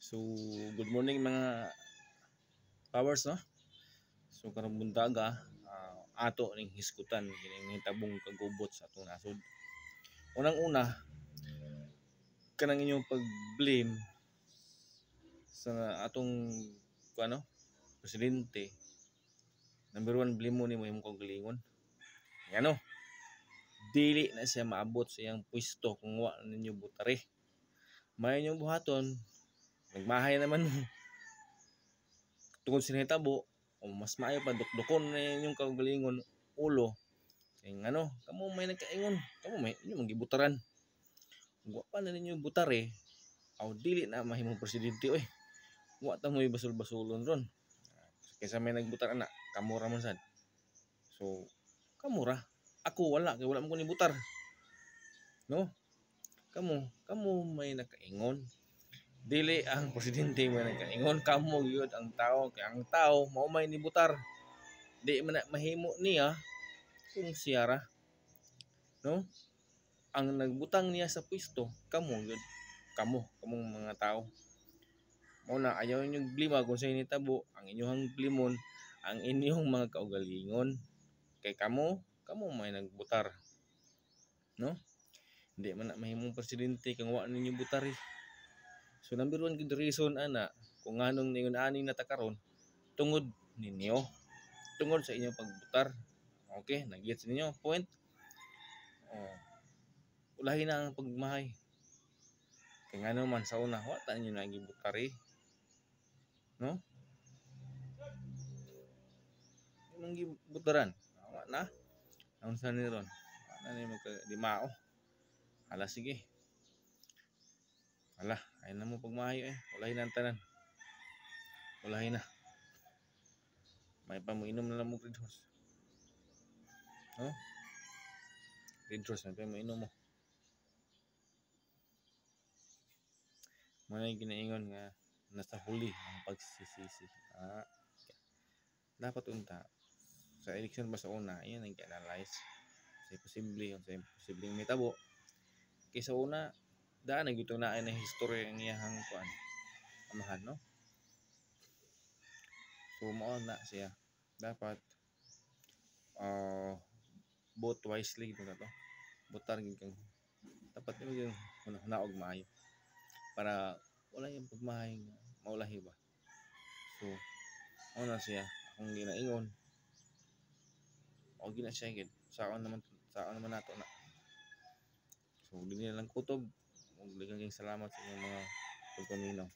So, good morning mga powers, no? So, karong buntaga, ato ning hiskutan kining tabong kagubot sa atong nasod. Unang-una, kanang inyong pag-blame sa atong ano, presidente. Number one, blame mo ni mo imong kaugalingon. Ano? Dili na siya maabot sa iyang pwesto kung wa ninyo butare. May inyong buhaton, nagmahay naman mo. Tungod sa hitabo, o mas maayo pa dukdukon na inyong kaugalingon ulo. Kaya ano, kamo may nagkaingon, kamo may inyo magibutaran. Wa pa na ninyo butare, aw dili na mahimong presidente oy. Wa ta mo basol-basolon ron. Kaysa may nagbutar na, kamura man sad. So, kamura. Ako wala, kay wala mo ko ni butar. No? Kamo may nakaingon. Dili ang presidente may nakaingon, kamo gyud ang tao, kay ang tao mao may ni butar. Di man na mahimo niya kung siya ra. No? Ang nagbutang niya sa pwesto, kamo gyud. Kamong mga tao. Mao na ayaw niyo blima kung sa initabo, ang inyong blimon ang inyong mga kaugalingon. Kay kamo may nagbutar. No? Hindi man na mahimong presidente kung wa ninyo butari. So number one good reason ana kung nganong ningon ani natakaron tungod ninyo. Tungod sa inyong pagbutar. Okay, nag-gets ninyo point. Ulahin na ang pagmahay. Kaya nga naman sa una, wala ninyo nagibutari. No? Yung gibutaran. Wala na. Ang saan ni ron. Wala na yung magka-dimao. Hala, sige. Hala, ayun na mo pagmahay eh. Ulahin na ang tanan. Ulahin na. May pa mo inom na lang mo Red Horse. No? Red Horse, may pa mo inom mo. Muna yung ginaingon nga nasa huli ang pagsisisi. Dapat unta sa election ba sa una, iyan ang i-analyze. Kasi posibleng may tabo. Kaysa una, daan na gito na ay na history ang iyahang kuan. Amahan, no? So, mao na siya. Dapat vote wisely dito na to. Botar gid kang dapat mo yung naog maayo para wala yung pagmahay maulahi ba. So, mao na siya kung ginaingon. O gina siya gid. Saan naman nato na. So, dili na lang kutob. Ug daghang salamat sa inyong mga pagpaminaw.